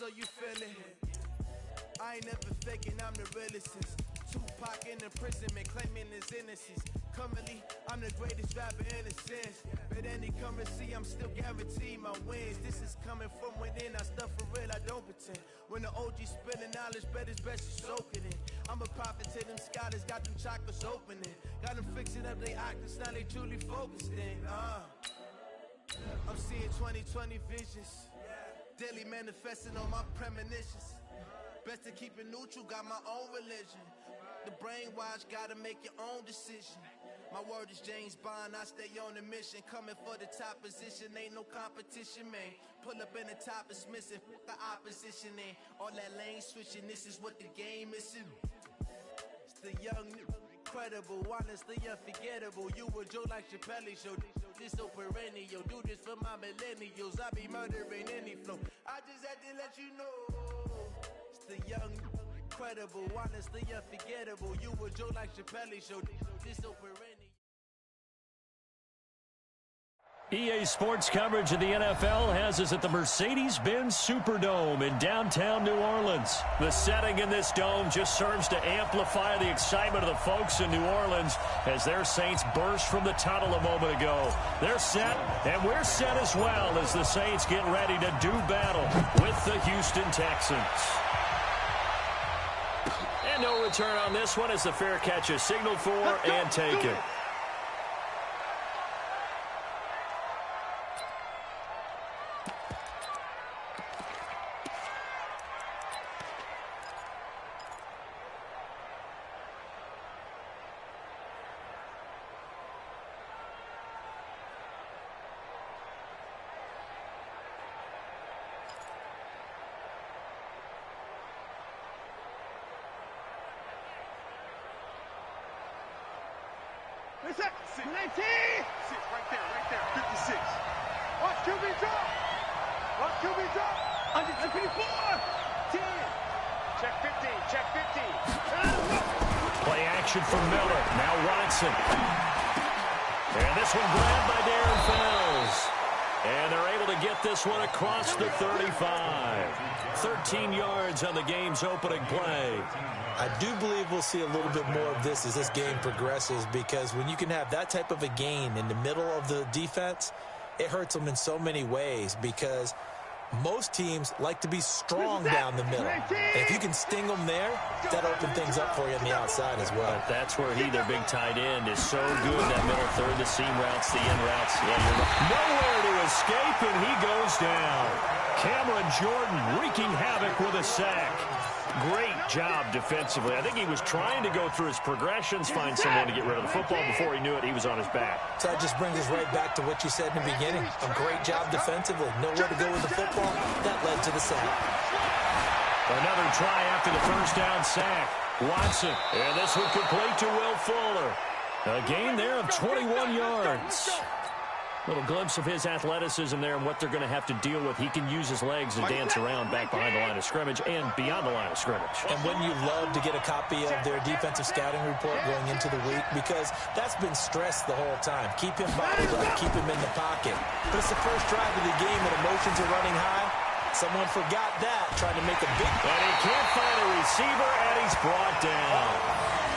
so you feel it. I ain't never faking, I'm the realest since Tupac in imprisonment, claiming his innocence. Currently, I'm the greatest rapper in a sense. But any currency, I'm still guaranteed my wins. This is coming from within, I stuff for real, I don't pretend. When the OG spilling knowledge, bet it's best you soak it in. I'm a prophet to them scholars, got them chakras opening. Got them fixing up they octaves, now they truly focused in. I'm seeing 2020 visions, daily manifesting on my premonitions. Best to keep it neutral, got my own religion. The brainwash, gotta make your own decision. My word is James Bond, I stay on a mission. Coming for the top position, ain't no competition, man. Pull up in the top, it's missing, the opposition in. All that lane switching, this is what the game is. It's the young, incredible, honestly unforgettable. You a Joe like Chappelle show. This so perennial, do this for my millennials. I be murdering any flow. I just had to let you know. It's the young, incredible, honestly unforgettable. You a Joe like Chappelle show. This so perennial. EA Sports coverage of the NFL has us at the Mercedes-Benz Superdome in downtown New Orleans. The setting in this dome just serves to amplify the excitement of the folks in New Orleans as their Saints burst from the tunnel a moment ago. They're set, and we're set as well as the Saints get ready to do battle with the Houston Texans. And no return on this one as the fair catch is signaled for and taken. Sit right there, 56. Watch QB drop. Watch QB drop. Under 54. 10. Check 50. Play action from Miller. Now Watson. And this one grabbed by Darren Fells. And they're able to get this one across the 35. 13 yards on the game's opening play. I do believe we'll see a little bit more of this as this game progresses, because when you can have that type of a gain in the middle of the defense, it hurts them in so many ways, because most teams like to be strong down the middle. And if you can sting them there, that'll open things up for you on the outside as well. But that's where their big tight end, is so good. That middle third, the seam routes, the in routes. Yeah, you're right. Nowhere to escape, and he goes down. Cameron Jordan wreaking havoc with a sack. Great job defensively. I think he was trying to go through his progressions, find someone to get rid of the football. Before he knew it, he was on his back. So that just brings us right back to what you said in the beginning. A great job defensively. Nowhere to go with the football. That led to the sack. Another try after the first down sack. Watson. And this one complete to Will Fuller. A gain there of 21 yards. Little glimpse of his athleticism there and what they're going to have to deal with. He can use his legs to dance around back behind the line of scrimmage and beyond the line of scrimmage. And wouldn't you love to get a copy of their defensive scouting report going into the week? Because that's been stressed the whole time. Keep him bottled up, keep him in the pocket. But it's the first drive of the game and emotions are running high. Someone forgot that, trying to make a big... And he can't find a receiver, and he's brought down.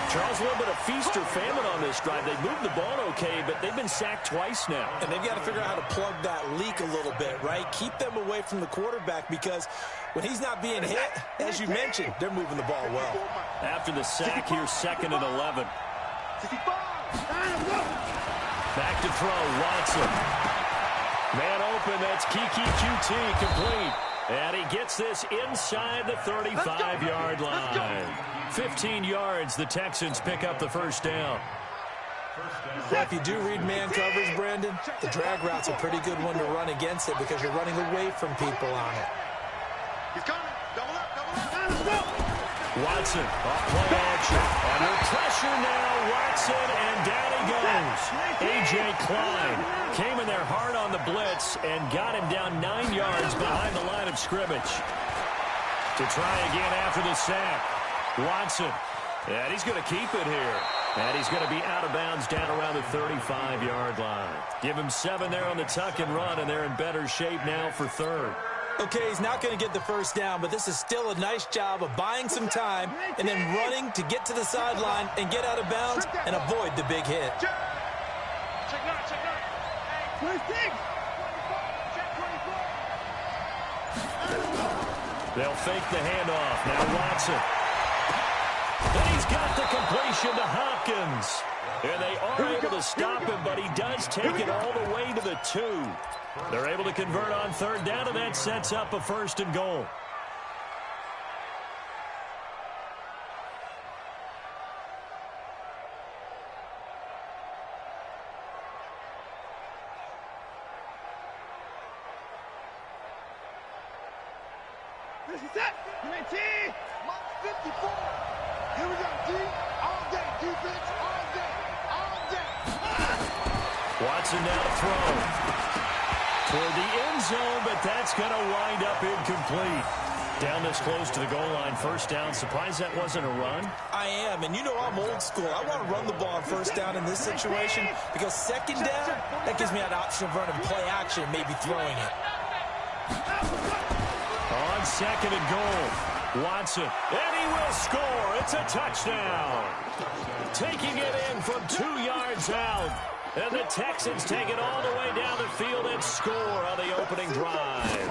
Charles, a little bit of feast or famine on this drive. They moved the ball okay, but they've been sacked twice now. And they've got to figure out how to plug that leak a little bit, right? Keep them away from the quarterback, because when he's not being hit, as you mentioned, they're moving the ball well. After the sack, here's 2nd and 11. Back to throw, Watson. Man open, that's Kiki QT, complete. And he gets this inside the 35-yard line. 15 yards, the Texans pick up the first down. Well, if you do read man coverage, Brandon, the drag route's a pretty good one to run against it, because you're running away from people on it. He's coming. Double up. Watson, off play action. Under pressure now, Watson, and down he goes. A.J. Klein came in there hard on the blitz and got him down 9 yards behind the line of scrimmage. To try again after the sack, Watson. And he's going to keep it here. And he's going to be out of bounds down around the 35-yard line. Give him 7 there on the tuck and run, and they're in better shape now for third. Okay, he's not going to get the first down, but this is still a nice job of buying some time and then running to get to the sideline and get out of bounds and avoid the big hit. Check nine. They'll fake the handoff. Now Watson. And he's got the completion to Hopkins. And they are able to stop him, but he does take it all the way to the 2. They're able to convert on third down, and that sets up a 1st and goal. This is it. UNT. Mark 54. Here we go, D. All day. Defense all day. All day. Watson now to throw. Toward the end zone, but that's going to wind up incomplete. Down this close to the goal line, 1st down. Surprised that wasn't a run? I am, and you know I'm old school. I want to run the ball on 1st down in this situation because 2nd down, that gives me an option of running play action and maybe throwing it. On 2nd and goal, Watson, and he will score. It's a touchdown. Taking it in from 2 yards out. And the Texans take it all the way down the field and score on the opening drive.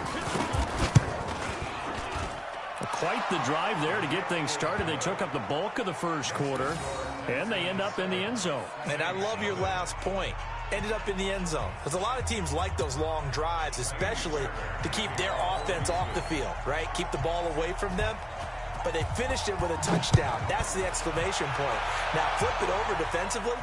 Quite the drive there to get things started. They took up the bulk of the 1st quarter, and they end up in the end zone. And I love your last point. Ended up in the end zone. Because a lot of teams like those long drives, especially to keep their offense off the field, right? Keep the ball away from them. But they finished it with a touchdown. That's the exclamation point. Now, flip it over defensively.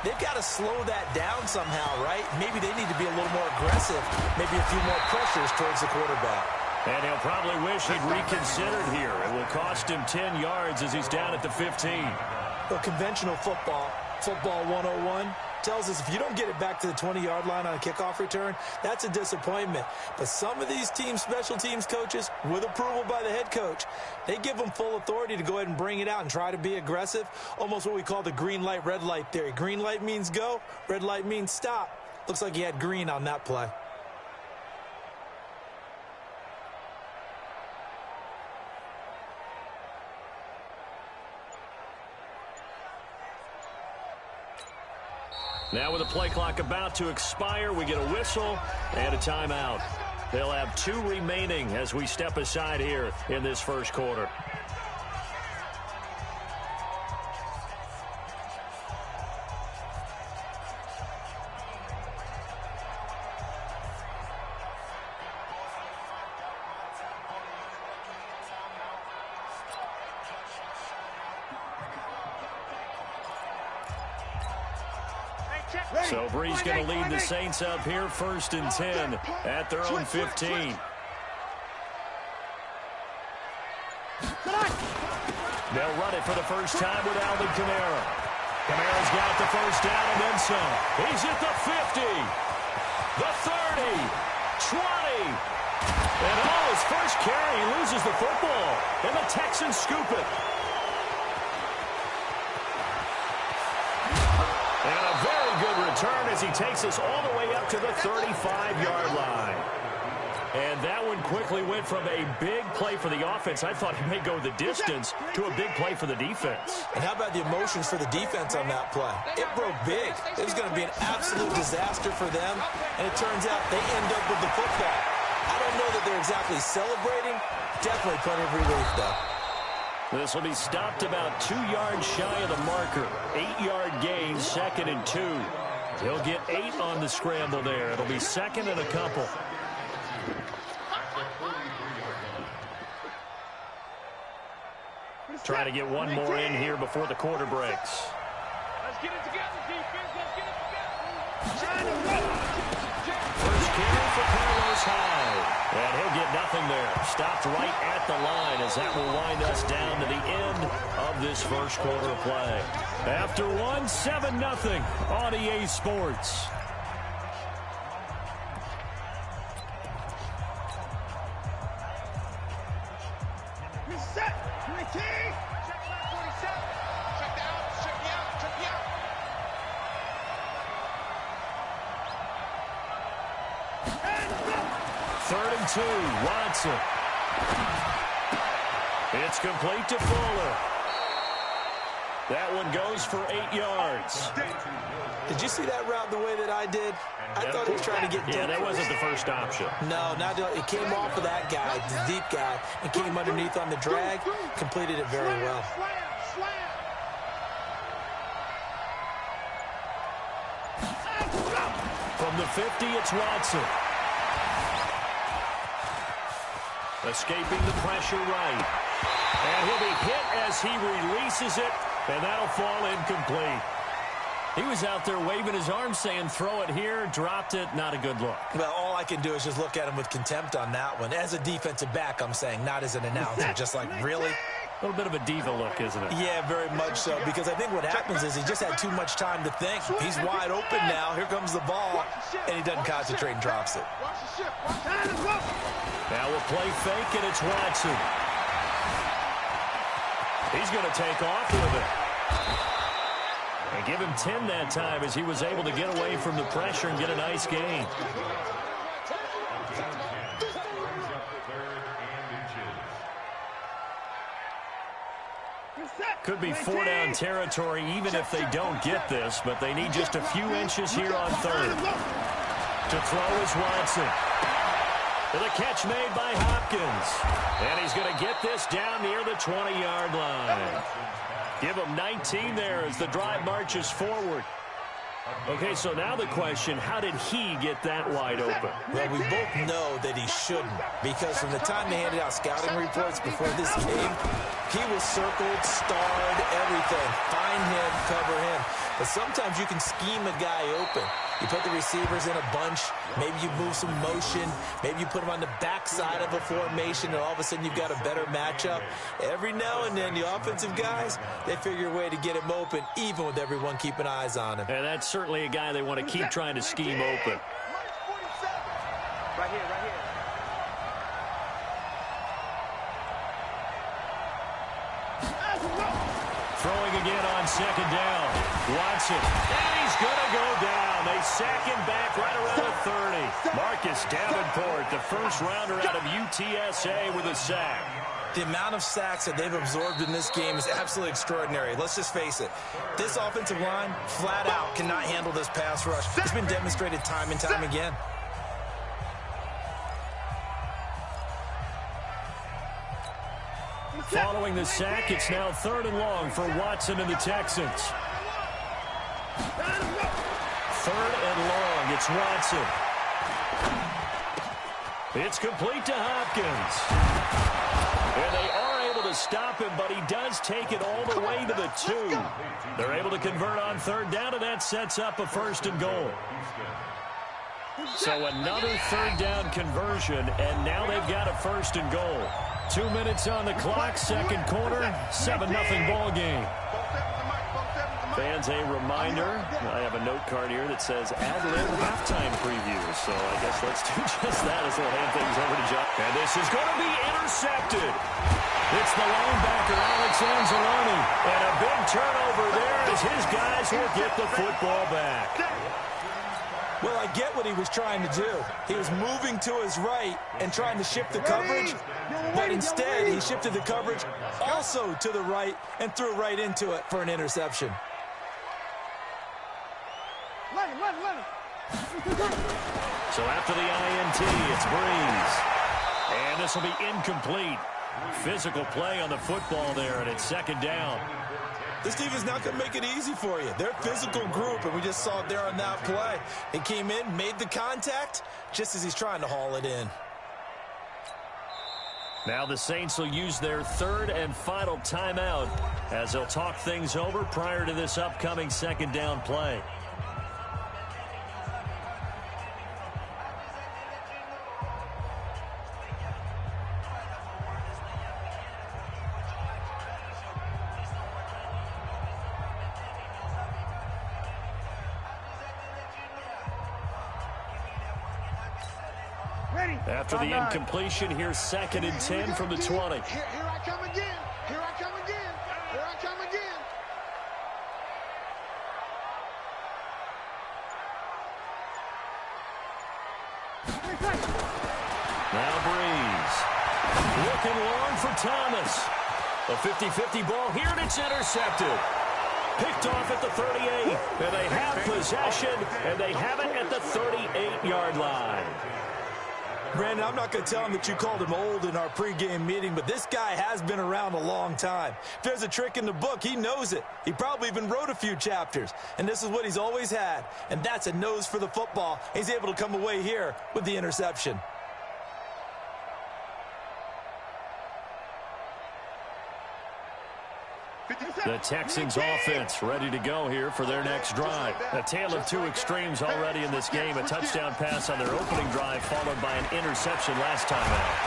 They've got to slow that down somehow, right? Maybe they need to be a little more aggressive. Maybe a few more pressures towards the quarterback. And he'll probably wish he'd reconsidered here. It will cost him 10 yards as he's down at the 15. Well, conventional football 101, tells us if you don't get it back to the 20-yard line on a kickoff return, that's a disappointment. But some of these teams, special teams coaches, with approval by the head coach, they give them full authority to go ahead and bring it out and try to be aggressive, almost what we call the green light, red light theory. Green light means go, red light means stop. Looks like he had green on that play. Now with the play clock about to expire, we get a whistle and a timeout. They'll have 2 remaining as we step aside here in this 1st quarter. So Bree's going to lead the Saints up here 1st and 10 at their own 15. They'll run it for the first time with Alvin Kamara. Kamara's got the 1st down and then some. He's at the 50, the 30, 20. And his first carry, he loses the football. And the Texans scoop it. And a very good return as he takes us all the way up to the 35-yard line. And that one quickly went from a big play for the offense. I thought he may go the distance to a big play for the defense. And how about the emotions for the defense on that play? It broke big. It was going to be an absolute disaster for them. And it turns out they end up with the football. I don't know that they're exactly celebrating. Definitely plenty of relief, though. This will be stopped about 2 yards shy of the marker. 8-yard gain, 2nd and 2. He'll get 8 on the scramble there. It'll be 2nd and a couple. Trying to get one more in here before the quarter breaks. Let's get it together, defense. Let's get it together. First carry for Carlos Hyde. And he'll get nothing there. Stopped right at the line as that will wind us down to the end of this 1st quarter play. After 1, 7-0 on EA Sports. Reset. UAT. Check 47. Check the out. Check the out. Check the out. 3rd and 2. Watson. It's complete to Fuller. That one goes for 8 yards. Did you see that route the way that I did? I thought he was trying to get deep. Yeah, that wasn't the first option. No, not it came off of that guy, the deep guy, and came underneath on the drag. Completed it very well. From the 50, it's Watson. Escaping the pressure right. And he'll be hit as he releases it, and that'll fall incomplete. He was out there waving his arms saying, throw it here, dropped it, not a good look. Well, all I can do is just look at him with contempt on that one. As a defensive back, I'm saying, not as an announcer. Just like, really? A little bit of a diva look, isn't it? Yeah, very much so, because I think what happens is he just had too much time to think. He's wide open now. Here comes the ball, and he doesn't concentrate and drops it. Now we'll play fake, and it's Watson. He's going to take off with it. And give him 10 that time as he was able to get away from the pressure and get a nice gain. Could be 4-down territory even if they don't get this, but they need just a few inches here on 3rd. To throw is Watson. With a catch made by Hopkins. And he's going to get this down near the 20-yard line. Give him 19 there as the drive marches forward. Okay, so now the question, how did he get that wide open? Well, we both know that he shouldn't, because from the time they handed out scouting reports before this game, he was circled, starred, everything. Find him, cover him. But sometimes you can scheme a guy open. You put the receivers in a bunch. Maybe you move some motion. Maybe you put them on the backside of a formation, and all of a sudden you've got a better matchup. Every now and then, the offensive guys, they figure a way to get him open, even with everyone keeping eyes on him. And that's certainly a guy they want to keep trying to scheme open. Right here, right here. Throwing again on 2nd down. Watson. And he's going to go down. They sack him back right around the 30. Marcus Davenport, the first rounder out of UTSA with a sack. The amount of sacks that they've absorbed in this game is absolutely extraordinary. Let's just face it. This offensive line, flat out, cannot handle this pass rush. It's been demonstrated time and time again. Following the sack, it's now 3rd and long for Watson and the Texans. 3rd and long, it's Watson. It's complete to Hopkins. And they are able to stop him, but he does take it all the way to the 2. They're able to convert on 3rd down, and that sets up a 1st and goal. So another 3rd down conversion, and now they've got a 1st and goal. 2 minutes on the clock, 2nd quarter, 7-0 ball game. Fans, a reminder, I have a note card here that says ad-lib halftime preview. So I guess let's do just that as we'll hand things over to John. And this is going to be intercepted. It's the linebacker, Alex Anzalone. And a big turnover there as his guys will get the football back. Well, I get what he was trying to do. He was moving to his right and trying to shift the coverage, but instead he shifted the coverage also to the right and threw right into it for an interception. So after the INT, it's Breeze. And this will be incomplete. Physical play on the football there, and it's 2nd down. This team is not going to make it easy for you. They're a physical group, and we just saw it there on that play. He came in, made the contact, just as he's trying to haul it in. Now the Saints will use their 3rd and final timeout as they'll talk things over prior to this upcoming 2nd down play. After the incompletion, here's 2nd and 10 from the 20. Here I come again. Here I come again. Here I come again. for Thomas. A 50-50 ball here, and it's intercepted. Picked off at the 38, and they have possession, and they have it at the 38-yard line. Brandon, I'm not going to tell him that you called him old in our pregame meeting, but this guy has been around a long time. If there's a trick in the book, he knows it. He probably even wrote a few chapters, and this is what he's always had, and that's a nose for the football. He's able to come away here with the interception. The Texans offense ready to go here for their next drive. A tale of two extremes already in this game. A touchdown pass on their opening drive followed by an interception last time out.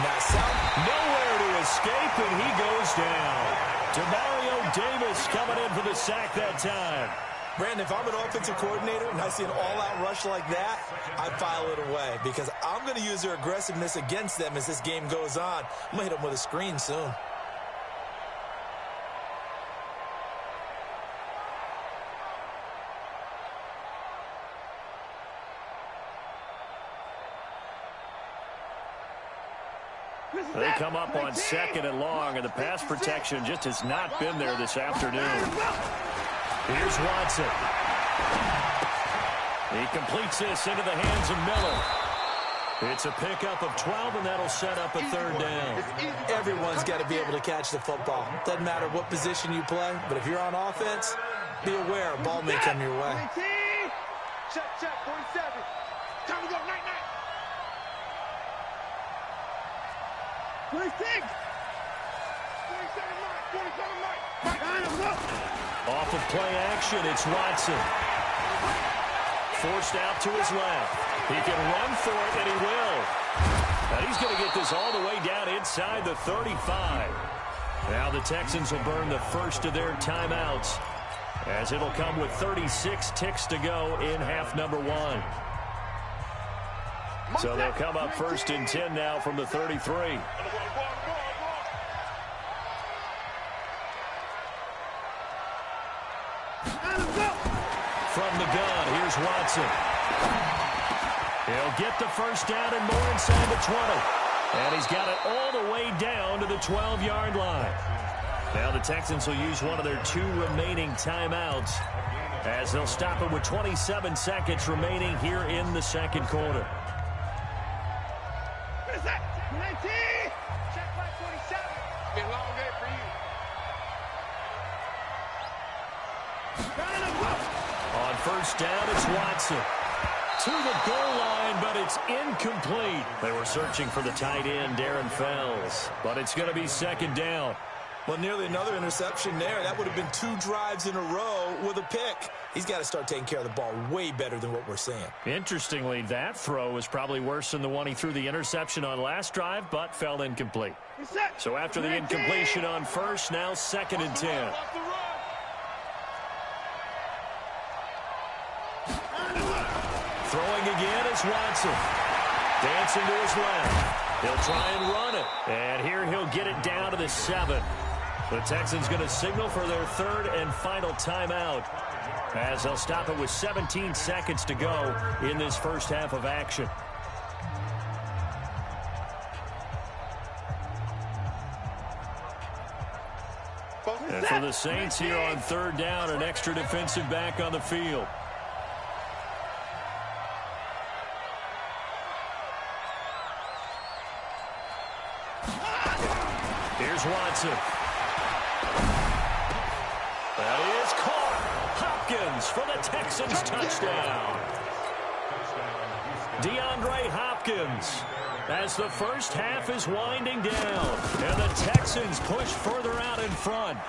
Nowhere to escape, and he goes down. Demario Davis coming in for the sack that time. Brandon, if I'm an offensive coordinator and I see an all-out rush like that, I file it away because I'm going to use their aggressiveness against them as this game goes on. I'm going to hit them with a screen soon. They come up on 2nd and long, and the pass protection just has not been there this afternoon. Here's Watson. He completes this into the hands of Miller. It's a pickup of 12, and that'll set up a 3rd down. Everyone's got to be able to catch the football. Doesn't matter what position you play, but if you're on offense, be aware a ball may come your way. Check, 47. Time to go, night. 26. 27 Mike. Off of play action, it's Watson. Forced out to his left. He can run for it, and he will. And he's going to get this all the way down inside the 35. Now the Texans will burn the first of their timeouts, as it'll come with 36 ticks to go in half number 1. So they'll come up 1st and 10 now from the 33. From the gun, here's Watson. He'll get the first down and more inside the 20. And he's got it all the way down to the 12-yard line. Now the Texans will use one of their 2 remaining timeouts, as they'll stop it with 27 seconds remaining here in the 2nd quarter. Check by 47. Been a long day for you. On 1st down, it's Watson. To the goal line, but it's incomplete. They were searching for the tight end, Darren Fells, but it's going to be 2nd down. Well, nearly another interception there. That would have been 2 drives in a row with a pick. He's got to start taking care of the ball way better than what we're seeing. Interestingly, that throw is probably worse than the one he threw the interception on last drive, but fell incomplete. So after the incompletion on 1st, now 2nd and 10. Throwing again is Watson. Dancing to his left. He'll try and run it. And here he'll get it down to the 7. The Texans going to signal for their 3rd and final timeout, as they'll stop it with 17 seconds to go in this first half of action. And for the Saints here on 3rd down, an extra defensive back on the field. Here's Watson. That is caught. Hopkins for the Texans touchdown. DeAndre Hopkins, as the first half is winding down, and the Texans push further out in front.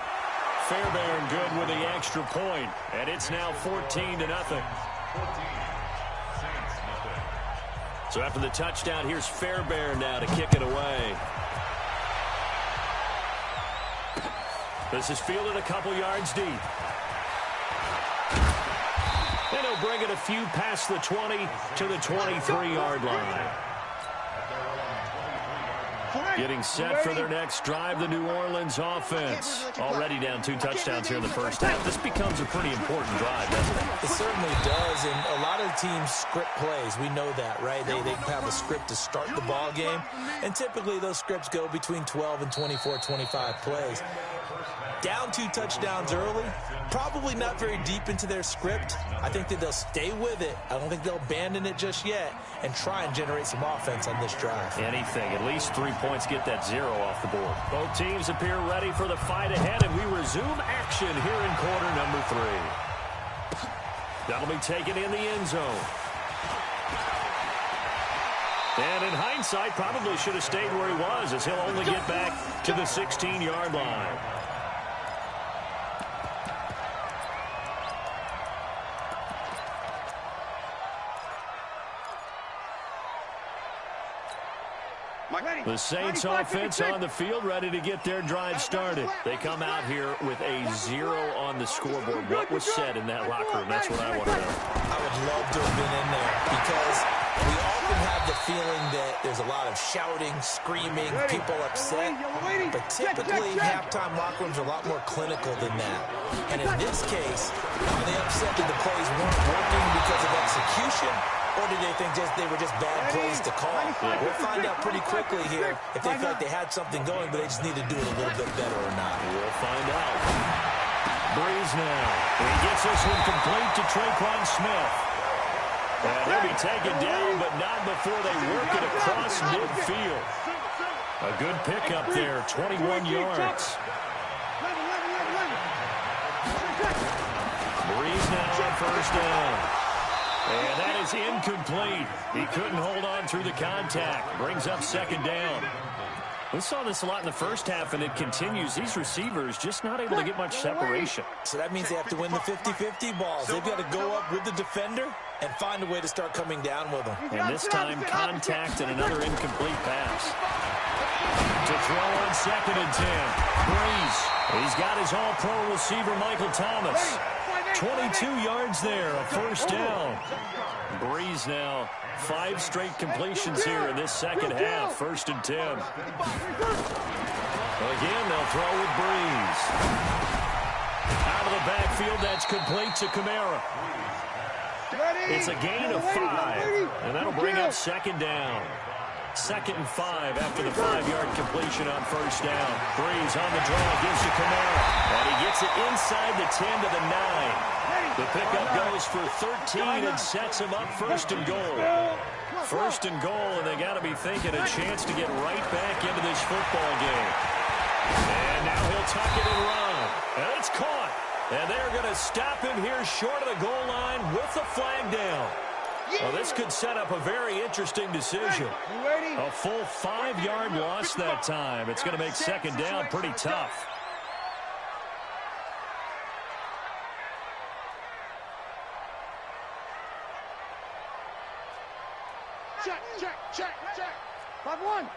Fairbairn good with the extra point, and it's now 14-0. So after the touchdown, here's Fairbairn now to kick it away. This is fielded a couple yards deep. And he'll bring it a few past the 20 to the 23-yard line. Getting set for their next drive, the New Orleans offense. Already down 2 touchdowns here in the first half. This becomes a pretty important drive, doesn't it? It certainly does, and a lot of teams script plays. We know that, right? They have a script to start the ball game, and typically those scripts go between 12 and 24, 25 plays. Down 2 touchdowns early, probably not very deep into their script. I think that they'll stay with it. I don't think they'll abandon it just yet and try and generate some offense on this drive. Anything, at least 3 points, get that 0 off the board. Both teams appear ready for the fight ahead, and we resume action here in quarter number 3. That'll be taken in the end zone. And in hindsight, probably should have stayed where he was, as he'll only get back to the 16-yard line. The Saints offense on the field, ready to get their drive started. They come out here with a 0 on the scoreboard. What was said in that locker room? That's what I want to know. I would love to have been in there because we often have the feeling that there's a lot of shouting, screaming, people upset. But typically, halftime locker rooms are a lot more clinical than that. And in this case, are they upset that the plays weren't working because of execution? Or did they think they were just bad plays to call? We'll find out pretty quickly here if they feel like they had something going, but they just need to do it a little bit better or not. We'll find out. Breeze now. He gets this one complete to Traquan Smith. And he'll be taken down, but not before they work it across midfield. A good pickup there, 21 yards. Breeze now on first down. And that is incomplete. He couldn't hold on through the contact. Brings up second down. We saw this a lot in the first half, and it continues. These receivers just not able to get much separation. So that means they have to win the 50-50 balls. They've got to go up with the defender and find a way to start coming down with them. And this time, contact and another incomplete pass. To throw on second and 10. Breeze. He's got his all-pro receiver, Michael Thomas. 22 yards there, a first down. Breeze now, 5 straight completions here in this second half, first and 10. Again, they'll throw with Breeze. Out of the backfield, that's complete to Kamara. It's a gain of 5, and that'll bring up second down. Second and 5 after the 5-yard completion on first down. Breeze on the draw, gives to Kamara. And he gets it inside the 10 to the 9. The pickup goes for 13 and sets him up first and goal. First and goal, and they got to be thinking a chance to get right back into this football game. And now he'll tuck it and run. And it's caught. And they're going to stop him here short of the goal line with the flag down. Well, this could set up a very interesting decision. A full 5-yard loss that time. It's going to make second down pretty tough. Check. 5-1.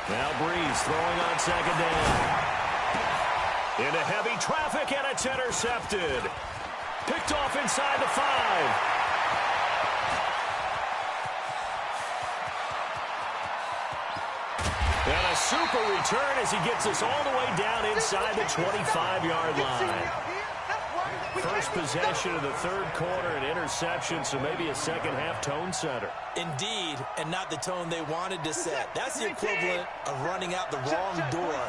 Now Breeze throwing on second down. Into heavy traffic, and it's intercepted. Picked off inside the 5. And a super return as he gets us all the way down inside the 25-yard line. First possession of the third quarter, an interception, so maybe a second-half tone setter. Indeed, and not the tone they wanted to set. That's the equivalent of running out the wrong door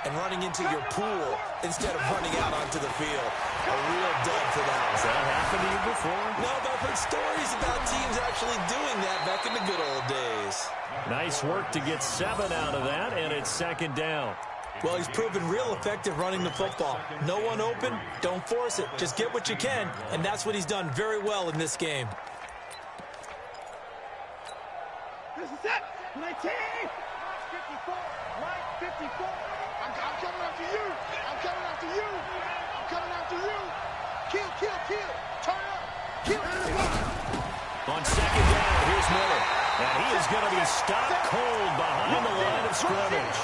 and running into your pool instead of running out onto the field. A real dud for that. Has that happened to you before? No, but I've heard stories about teams actually doing that back in the good old days. Nice work to get 7 out of that, and it's second down. Well, he's proven real effective running the football. No one open, don't force it. Just get what you can, and that's what he's done very well in this game. This is it. 19. 54. 54. I'm coming after you. I'm coming after you. I'm coming after you. Kill. Turn up. Kill. On second down, here's Miller. And he is going to be stopped cold behind the line of scrimmage.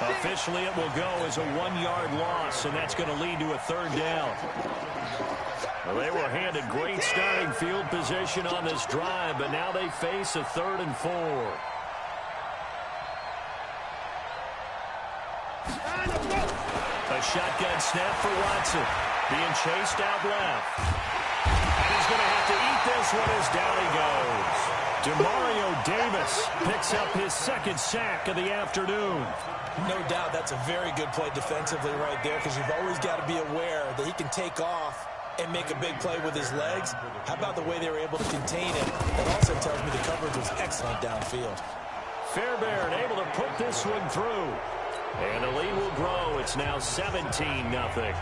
Officially, it will go as a 1-yard loss, and that's going to lead to a third down. Well, they were handed great starting field position on this drive, but now they face a 3rd and 4. A shotgun snap for Watson. Being chased out left. And he's going to have to eat this one as down he goes. Demario Davis picks up his 2nd sack of the afternoon. No doubt that's a very good play defensively right there, because you've always got to be aware that he can take off and make a big play with his legs. How about the way they were able to contain him? That also tells me the coverage was excellent downfield. Fairbairn able to put this one through. And the lead will grow. It's now 17-0.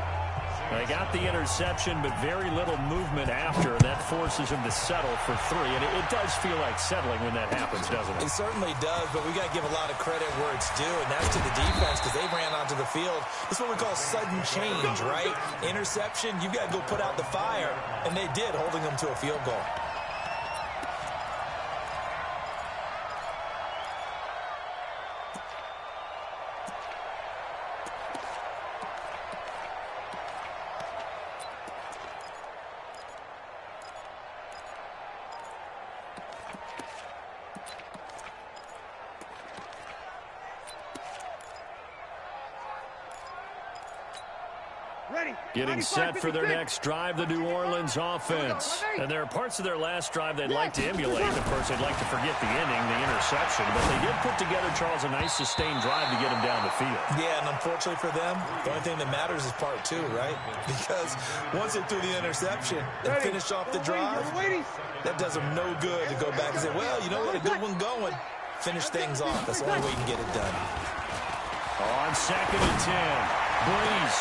They got the interception, but very little movement after, and that forces him to settle for 3. And it does feel like settling when that happens, doesn't it? It certainly does, but we got to give a lot of credit where it's due, and that's to the defense, because they ran onto the field. This is what we call sudden change, right? Interception, you've got to go put out the fire, and they did, holding them to a field goal. Getting set for their next drive, the New Orleans offense. And there are parts of their last drive they'd like to emulate. Of course, they'd like to forget the ending, the interception. But they did put together, Charles, a nice sustained drive to get them down the field. Yeah, and unfortunately for them, the only thing that matters is part 2, right? Because once they threw the interception and finished off the drive, that does them no good to go back and say, well, you know what, a good one going. Finish things off. That's the only way you can get it done. On 2nd and 10, Breeze